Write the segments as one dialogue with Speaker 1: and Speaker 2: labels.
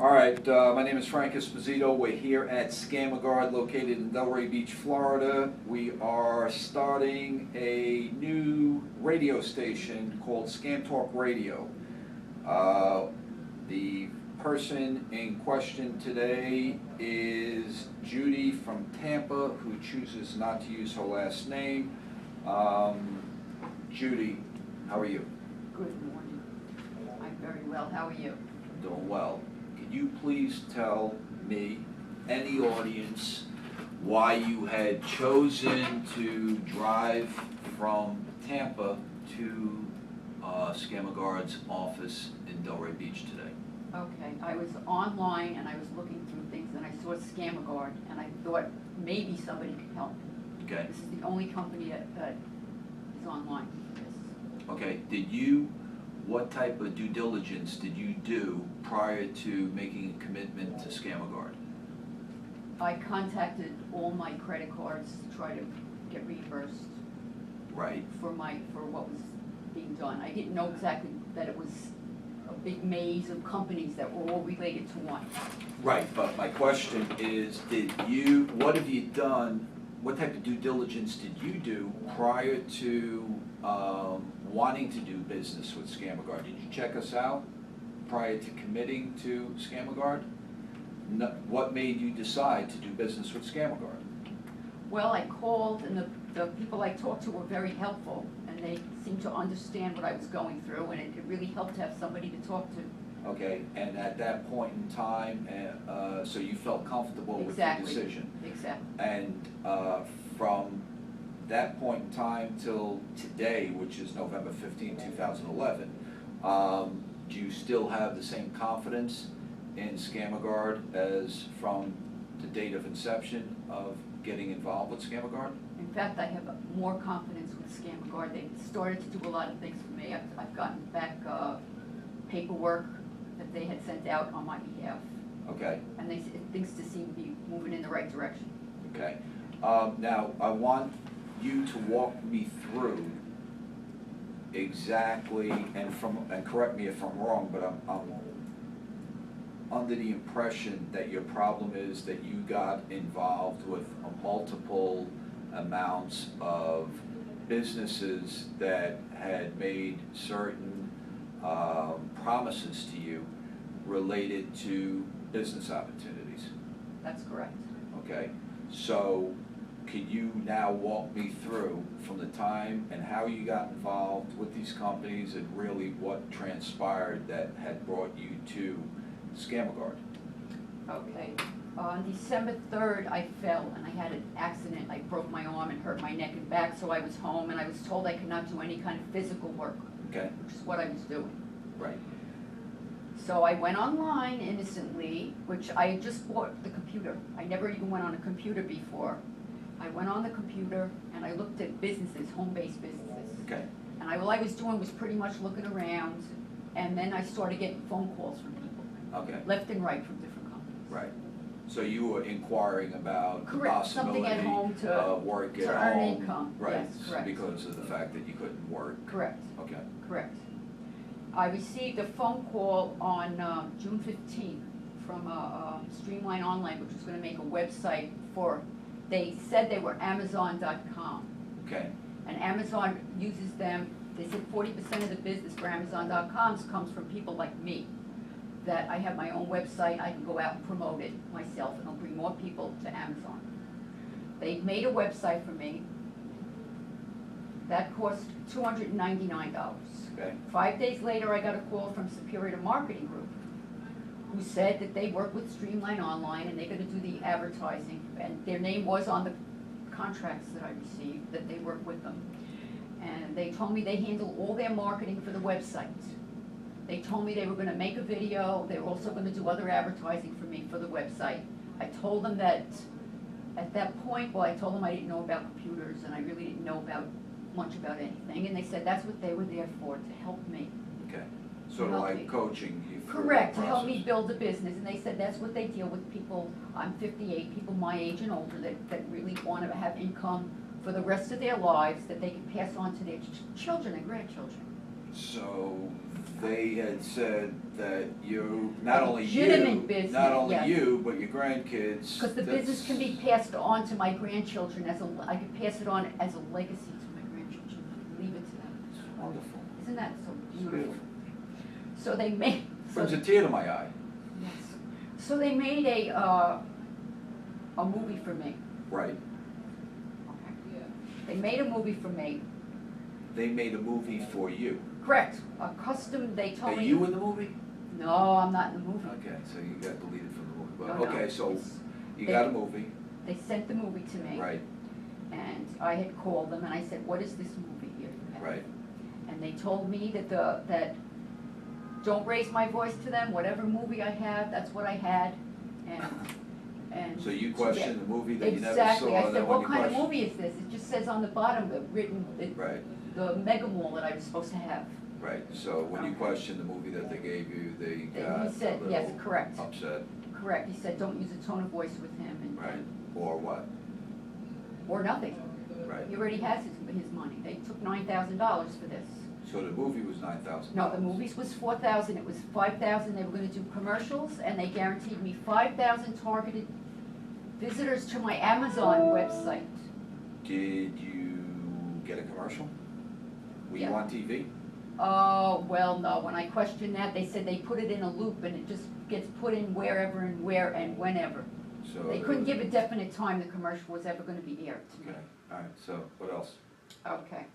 Speaker 1: All right, my name is Frank Esposito. We're here at ScammerGuard located in Delray Beach, Florida. We are starting a new radio station called Scam Talk Radio. The person in question today is Judith from Tampa, who chooses not to use her last name. Judy, how are you?
Speaker 2: Good morning. I'm very well. How are you?
Speaker 1: I'm doing well. Could you please tell me and the audience why you had chosen to drive from Tampa to ScammerGuard's office in Delray Beach today?
Speaker 2: Okay. I was online and I was looking through things and I saw ScammerGuard and I thought maybe somebody could help me.
Speaker 1: Okay.
Speaker 2: This is the only company that is online for this.
Speaker 1: Okay. What type of due diligence did you do prior to making a commitment to ScammerGuard?
Speaker 2: I contacted all my credit cards to try to get reimbursed.
Speaker 1: Right.
Speaker 2: For what was being done. I didn't know exactly that it was a big maze of companies that were all related to one.
Speaker 1: Right, but my question is, what have you done, what type of due diligence did you do prior to wanting to do business with ScammerGuard? Did you check us out prior to committing to ScammerGuard? No, what made you decide to do business with ScammerGuard?
Speaker 2: Well, I called and the people I talked to were very helpful and they seemed to understand what I was going through and it really helped to have somebody to talk to.
Speaker 1: Okay, and at that point in time, so you felt comfortable
Speaker 2: Exactly.
Speaker 1: with the decision?
Speaker 2: Exactly.
Speaker 1: And from that point in time till today, which is November 15, 2011, do you still have the same confidence in ScammerGuard as from the date of inception of getting involved with ScammerGuard?
Speaker 2: In fact, I have more confidence with ScammerGuard. They started to do a lot of things for me. I've gotten back paperwork that they had sent out on my behalf.
Speaker 1: Okay.
Speaker 2: And things seem to be moving in the right direction.
Speaker 1: Okay. Now, I want you to walk me through exactly, and correct me if I'm wrong, but I'm under the impression that your problem is that you got involved with multiple amounts of businesses that had made certain promises to you related to business opportunities.
Speaker 2: That's correct.
Speaker 1: Okay, so could you now walk me through from the time and how you got involved with these companies and really what transpired that had brought you to ScammerGuard?
Speaker 2: Okay. On December 3rd, I fell and I had an accident. I broke my arm and hurt my neck and back, so I was home and I was told I could not do any kind of physical work,
Speaker 1: Okay,
Speaker 2: which is what I was doing.
Speaker 1: right.
Speaker 2: So I went online innocently, which I just bought the computer. I never even went on a computer before. I went on the computer and I looked at businesses, home-based businesses.
Speaker 1: Okay,
Speaker 2: And all I was doing was pretty much looking around, and then I started getting phone calls from people,
Speaker 1: okay,
Speaker 2: left and right from different companies.
Speaker 1: right. So you were inquiring about the
Speaker 2: Correct, something
Speaker 1: possibility
Speaker 2: at home
Speaker 1: of work
Speaker 2: to
Speaker 1: at
Speaker 2: earn
Speaker 1: home.
Speaker 2: income.
Speaker 1: Right,
Speaker 2: Yes, correct.
Speaker 1: because of the fact that you couldn't work.
Speaker 2: Correct,
Speaker 1: Okay,
Speaker 2: correct. I received a phone call on June 15th from Streamline Online, which was going to make a website for, they said they were Amazon.com.
Speaker 1: okay,
Speaker 2: And Amazon uses them, they said 40% of the business for Amazon.com comes from people like me. That I have my own website, I can go out and promote it myself and it'll bring more people to Amazon. They made a website for me. That cost $299.
Speaker 1: okay,
Speaker 2: 5 days later, I got a call from Superior Marketing Group, who said that they work with Streamline Online and they're gonna do the advertising, and their name was on the contracts that I received, that they work with them. And they told me they handle all their marketing for the website. They told me they were gonna make a video, they were also gonna do other advertising for me for the website. I told them that, at that point, well, I told them I didn't know about computers and I really didn't know much about anything, and they said that's what they were there for, to help me.
Speaker 1: okay. Sort of
Speaker 2: Help
Speaker 1: like
Speaker 2: me.
Speaker 1: coaching you through the
Speaker 2: Correct, to help me
Speaker 1: process.
Speaker 2: build a business, and they said that's what they deal with people, I'm 58, people my age and older that really want to have income for the rest of their lives that they can pass on to their children and grandchildren.
Speaker 1: So they had said that you, not only you,
Speaker 2: Legitimate business,
Speaker 1: not only
Speaker 2: yes.
Speaker 1: you, but your grandkids.
Speaker 2: Because the business can be passed on to my grandchildren I could pass it on as a legacy to my grandchildren, leave it to them.
Speaker 1: It's wonderful.
Speaker 2: Isn't that so
Speaker 1: It's
Speaker 2: beautiful?
Speaker 1: beautiful.
Speaker 2: So they made,
Speaker 1: Brings a tear to my eye.
Speaker 2: yes. So they made a movie for me.
Speaker 1: Right.
Speaker 2: Okay. They made a movie for me.
Speaker 1: They made a movie for you.
Speaker 2: Correct. A custom, they told
Speaker 1: Are
Speaker 2: me.
Speaker 1: you in the movie?
Speaker 2: No, I'm not in the movie.
Speaker 1: Okay, so you got deleted from the movie. But,
Speaker 2: No, no.
Speaker 1: okay, so
Speaker 2: It's-
Speaker 1: you
Speaker 2: they-
Speaker 1: got a movie,
Speaker 2: They sent the movie to me.
Speaker 1: right,
Speaker 2: And I had called them and I said, what is this movie here you have?
Speaker 1: right.
Speaker 2: And they told me that don't raise my voice to them, whatever movie I have, that's what I had. And
Speaker 1: So you
Speaker 2: to
Speaker 1: questioned
Speaker 2: get-
Speaker 1: the movie that you never
Speaker 2: Exactly.
Speaker 1: saw,
Speaker 2: I
Speaker 1: and then
Speaker 2: said,
Speaker 1: when
Speaker 2: what
Speaker 1: you
Speaker 2: kind of
Speaker 1: questioned.
Speaker 2: movie is this? It just says on the bottom,
Speaker 1: Right,
Speaker 2: the mega mall that I was supposed to have.
Speaker 1: right, so when you questioned the movie that they gave you, they got
Speaker 2: He said,
Speaker 1: a
Speaker 2: yes,
Speaker 1: little
Speaker 2: correct.
Speaker 1: upset,
Speaker 2: Correct. He said, don't use a tone of voice with him
Speaker 1: right, or what,
Speaker 2: or nothing.
Speaker 1: right?
Speaker 2: He already has his money. They took $9,000 for this.
Speaker 1: So the movie was $9,000.
Speaker 2: No, the movies was $4,000, it was $5,000, they were gonna do commercials, and they guaranteed me 5,000 targeted visitors to my Amazon website.
Speaker 1: Did you get a commercial? Were you
Speaker 2: Yeah.
Speaker 1: on TV?
Speaker 2: Oh, well, no, when I questioned that, they said they put it in a loop, and it just gets put in wherever and where and whenever.
Speaker 1: So
Speaker 2: They
Speaker 1: there
Speaker 2: couldn't
Speaker 1: was-
Speaker 2: give a definite time the commercial was ever gonna be aired to me.
Speaker 1: Okay, all right, so what else?
Speaker 2: Okay.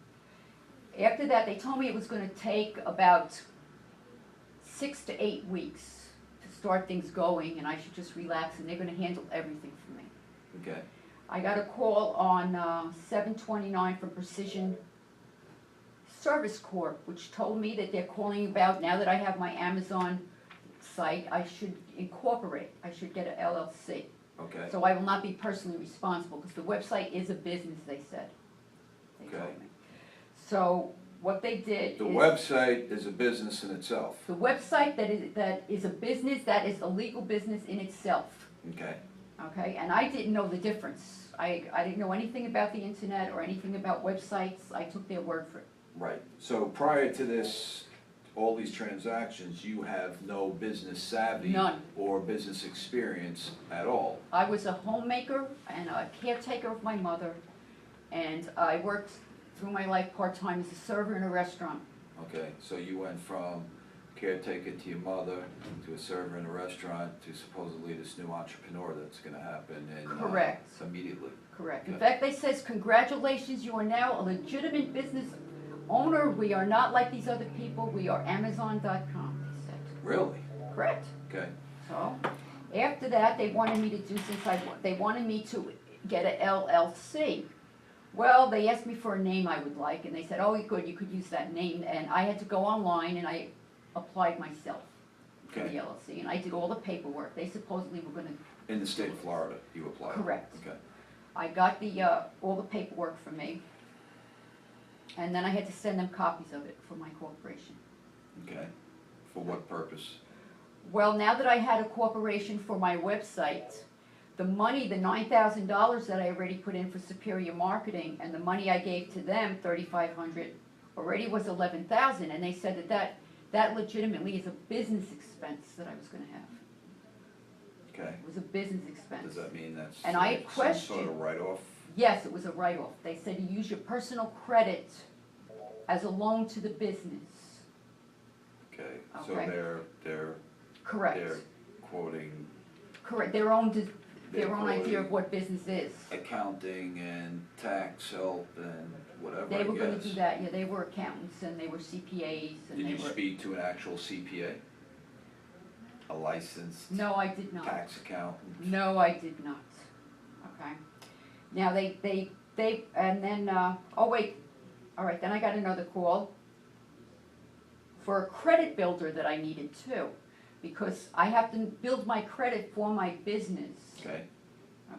Speaker 2: After that, they told me it was gonna take about 6 to 8 weeks to start things going, and I should just relax, and they're gonna handle everything for me.
Speaker 1: Okay,
Speaker 2: I got a call on 7/29 from Precision Service Corp, which told me that they're calling about, now that I have my Amazon site, I should incorporate, I should get a LLC.
Speaker 1: okay,
Speaker 2: So I will not be personally responsible, because the website is a business, they said. They told
Speaker 1: Okay.
Speaker 2: me. So what they did
Speaker 1: the
Speaker 2: is.
Speaker 1: website is a business in itself,
Speaker 2: The website that is a business, that is a legal business in itself,
Speaker 1: okay?
Speaker 2: okay? And I didn't know the difference. I didn't know anything about the internet or anything about websites. I took their word for it.
Speaker 1: Right, so prior to this, all these transactions, you have no business savvy.
Speaker 2: None.
Speaker 1: Or business experience at all.
Speaker 2: I was a homemaker and a caretaker of my mother, and I worked through my life part-time as a server in a restaurant.
Speaker 1: Okay, so you went from caretaker to your mother, to a server in a restaurant, to supposedly this new entrepreneur that's gonna happen and.
Speaker 2: Correct.
Speaker 1: Immediately.
Speaker 2: Correct. In
Speaker 1: Okay.
Speaker 2: fact, they says, congratulations, you are now a legitimate business owner. We are not like these other people. We are Amazon.com, they said.
Speaker 1: Really?
Speaker 2: Correct.
Speaker 1: Okay,
Speaker 2: So, after that, they wanted me to do, they wanted me to get a LLC. Well, they asked me for a name I would like, and they said, oh, good, you could use that name, and I had to go online, and I applied myself for the
Speaker 1: okay.
Speaker 2: LLC, and I did all the paperwork. They supposedly were gonna,
Speaker 1: In the state of Florida, you applied?
Speaker 2: Correct.
Speaker 1: Okay,
Speaker 2: I got all the paperwork for me, and then I had to send them copies of it for my corporation.
Speaker 1: okay. For what purpose?
Speaker 2: Well, now that I had a corporation for my website, the money, the $9,000 that I already put in for Superior Marketing, and the money I gave to them, $3,500, already was $11,000, and they said that legitimately is a business expense that I was gonna have.
Speaker 1: Okay,
Speaker 2: It was a business expense.
Speaker 1: does that mean that's
Speaker 2: And I
Speaker 1: like some
Speaker 2: questioned-
Speaker 1: sort of write-off?
Speaker 2: Yes, it was a write-off. They said you use your personal credit as a loan to the business.
Speaker 1: Okay, so
Speaker 2: Okay.
Speaker 1: they're
Speaker 2: Correct.
Speaker 1: quoting
Speaker 2: Correct. Their own
Speaker 1: They're
Speaker 2: idea of
Speaker 1: quoting-
Speaker 2: what business is.
Speaker 1: accounting and tax help and whatever,
Speaker 2: They
Speaker 1: I
Speaker 2: were gonna
Speaker 1: guess.
Speaker 2: do that, yeah, they were accountants and they were CPAs and
Speaker 1: Did
Speaker 2: they
Speaker 1: you
Speaker 2: were.
Speaker 1: speak to an actual CPA? A licensed
Speaker 2: No, I did not.
Speaker 1: tax accountant?
Speaker 2: No, I did not. Okay. Now, and then, oh wait, all right, then I got another call for a credit builder that I needed too, because I have to build my credit for my business,
Speaker 1: Okay,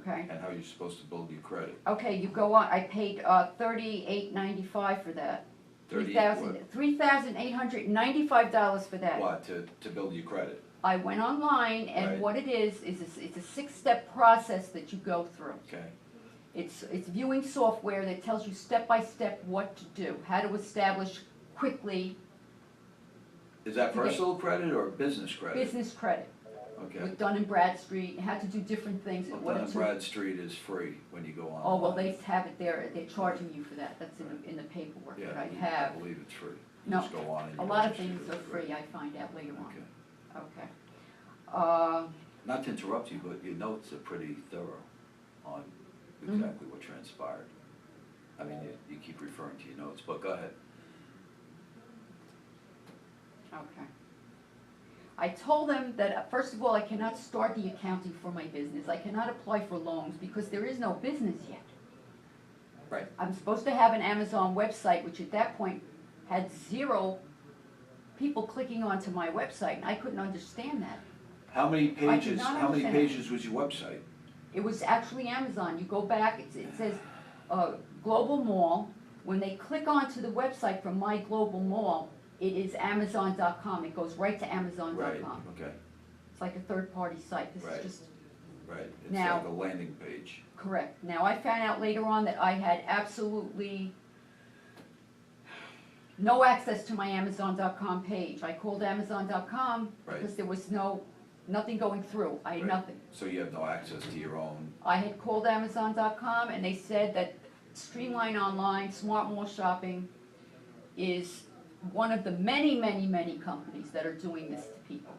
Speaker 2: okay?
Speaker 1: and how are you supposed to build your credit?
Speaker 2: Okay, you go on, I paid $38.95 for that.
Speaker 1: 30
Speaker 2: $3,895 for that.
Speaker 1: What, to build your credit?
Speaker 2: I went online, and
Speaker 1: Right.
Speaker 2: what it is it's a 6-step process that you go through.
Speaker 1: Okay,
Speaker 2: It's viewing software that tells you step by step what to do, how to establish quickly.
Speaker 1: Is that
Speaker 2: to get
Speaker 1: personal credit or business credit?
Speaker 2: business credit
Speaker 1: Okay.
Speaker 2: with Dun and Bradstreet, had to do different things in
Speaker 1: Well,
Speaker 2: order
Speaker 1: Dun and
Speaker 2: to.
Speaker 1: Bradstreet is free when you go on.
Speaker 2: Oh, well, they have it there, they're charging you for that, that's in the paperwork
Speaker 1: Yeah,
Speaker 2: that I have.
Speaker 1: I believe it's free. You
Speaker 2: No,
Speaker 1: just go on and
Speaker 2: a
Speaker 1: you
Speaker 2: lot of
Speaker 1: register
Speaker 2: things
Speaker 1: it.
Speaker 2: are free, I find out later
Speaker 1: Okay.
Speaker 2: on. Okay.
Speaker 1: Not to interrupt you, but your notes are pretty thorough on
Speaker 2: Mm-hmm.
Speaker 1: exactly what transpired. I mean, you keep referring to your notes, but go ahead.
Speaker 2: Okay. I told them that, first of all, I cannot start the accounting for my business. I cannot apply for loans because there is no business yet.
Speaker 1: Right.
Speaker 2: I'm supposed to have an Amazon website, which at that point had 0 people clicking onto my website, and I couldn't understand that.
Speaker 1: How many
Speaker 2: I did
Speaker 1: pages,
Speaker 2: not
Speaker 1: how many
Speaker 2: understand.
Speaker 1: pages was your website?
Speaker 2: It was actually Amazon. You go back, it says Global Mall. When they click onto the website from My Global Mall, it is Amazon.com. It goes right to Amazon.com.
Speaker 1: Right, okay,
Speaker 2: It's like a third-party site. This
Speaker 1: Right.
Speaker 2: is just
Speaker 1: right. It's
Speaker 2: Now-
Speaker 1: like a landing page.
Speaker 2: correct. Now, I found out later on that I had absolutely no access to my Amazon.com page. I called Amazon.com
Speaker 1: Right.
Speaker 2: because there was nothing going through. I had
Speaker 1: Right.
Speaker 2: nothing.
Speaker 1: So you have no access to your own,
Speaker 2: I had called Amazon.com and they said that Streamline Online, Smart Mall Shopping is one of the many, many, many companies that are doing this to people.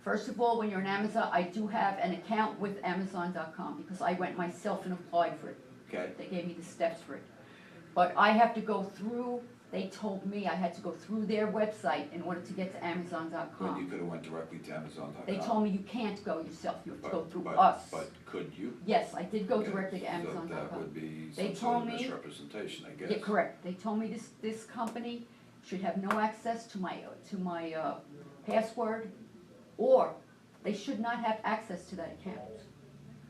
Speaker 2: First of all, when you're on Amazon, I do have an account with Amazon.com because I went myself and applied for it.
Speaker 1: okay?
Speaker 2: They gave me the steps for it. But I have to go through, they told me I had to go through their website in order to get to
Speaker 1: When you
Speaker 2: Amazon.com.
Speaker 1: could have went directly to Amazon.com.
Speaker 2: They told me you can't go yourself, you have to go through
Speaker 1: But-
Speaker 2: us.
Speaker 1: But could you?
Speaker 2: Yes, I did go
Speaker 1: Okay,
Speaker 2: directly to
Speaker 1: so that
Speaker 2: Amazon.com.
Speaker 1: would be
Speaker 2: They
Speaker 1: some sort of
Speaker 2: told me-
Speaker 1: misrepresentation, I guess.
Speaker 2: Yeah, correct. They told me this company should have no access to my password, or they should not have access to that account.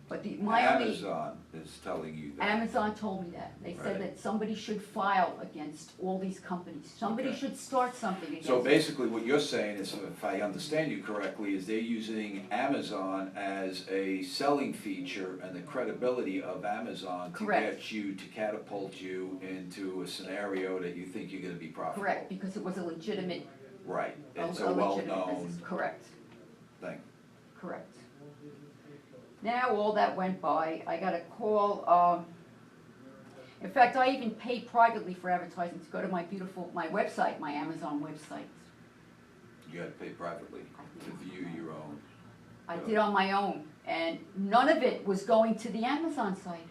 Speaker 2: But my only,
Speaker 1: Amazon is telling you that.
Speaker 2: Amazon told me that. They said
Speaker 1: Right.
Speaker 2: that somebody should file against all these companies. Somebody
Speaker 1: Okay.
Speaker 2: should start something against
Speaker 1: So
Speaker 2: them.
Speaker 1: basically what you're saying is, if I understand you correctly, is they're using Amazon as a selling feature and the credibility of Amazon to
Speaker 2: Correct.
Speaker 1: get you, to catapult you into a scenario that you think you're gonna be profitable.
Speaker 2: Correct, because it was a legitimate,
Speaker 1: Right, it's a
Speaker 2: legitimate
Speaker 1: well-known
Speaker 2: business. Correct,
Speaker 1: thing.
Speaker 2: correct. Now, all that went by, I got a call, in fact, I even paid privately for advertising to go to my website, my Amazon website.
Speaker 1: You gotta pay privately to view your own.
Speaker 2: I did on my own, and none of it was going to the Amazon site.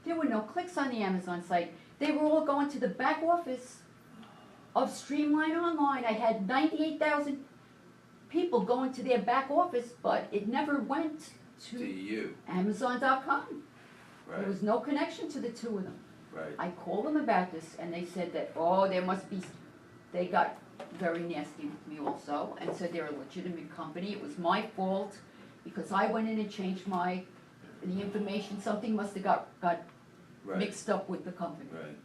Speaker 2: There were no clicks on the Amazon site. They were all going to the back office of Streamline Online. I had 98,000 people going to their back office, but it never went
Speaker 1: To
Speaker 2: to
Speaker 1: you,
Speaker 2: Amazon.com. There
Speaker 1: right,
Speaker 2: was no connection to the two of them.
Speaker 1: right.
Speaker 2: I called them about this, and they said that, there must be, they got very nasty with me also, and said they're a legitimate company. It was my fault, because I went in and changed the information, something must have got
Speaker 1: Right,
Speaker 2: mixed up with the company.
Speaker 1: right,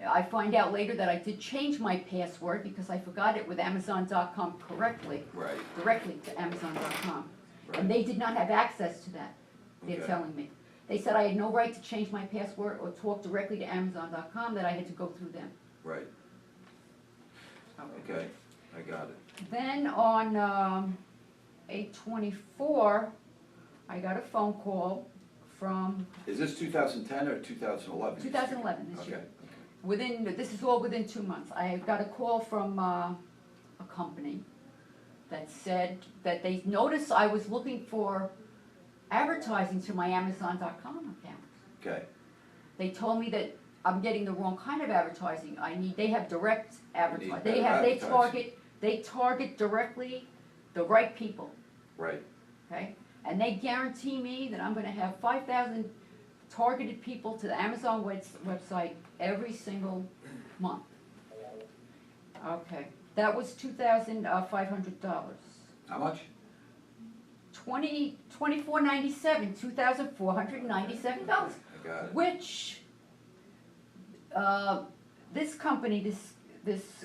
Speaker 2: I find out later that I did change my password, because I forgot it with Amazon.com correctly,
Speaker 1: right,
Speaker 2: directly to Amazon.com.
Speaker 1: right.
Speaker 2: And they did not have access to that, they're
Speaker 1: Okay.
Speaker 2: telling me. They said I had no right to change my password or talk directly to Amazon.com, that I had to go through them.
Speaker 1: Right, okay, I got it.
Speaker 2: Then on 8/24, I got a phone call from
Speaker 1: Is this 2010 or 2011?
Speaker 2: 2011 this year.
Speaker 1: Okay,
Speaker 2: This is all within 2 months. I got a call from a company that said that they noticed I was looking for advertising to my Amazon.com account.
Speaker 1: okay,
Speaker 2: They told me that I'm getting the wrong kind of advertising. They have direct advertising.
Speaker 1: better advertising.
Speaker 2: They target directly the right people,
Speaker 1: right,
Speaker 2: okay? And they guarantee me that I'm gonna have 5,000 targeted people to the Amazon website every single month. Okay, that was $2,500.
Speaker 1: how much?
Speaker 2: $24.97, $2,497.
Speaker 1: I got it,
Speaker 2: Which, this company, this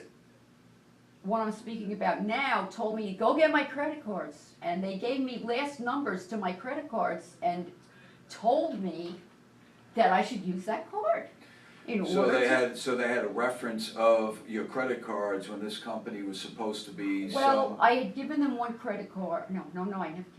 Speaker 2: one I'm speaking about now, told me, go get my credit cards. And they gave me last numbers to my credit cards and told me that I should use that card. in
Speaker 1: So
Speaker 2: order
Speaker 1: they
Speaker 2: to.
Speaker 1: had, so they had a reference of your credit cards when this company was supposed to be
Speaker 2: Well,
Speaker 1: some.
Speaker 2: I had given them one credit card, no, I never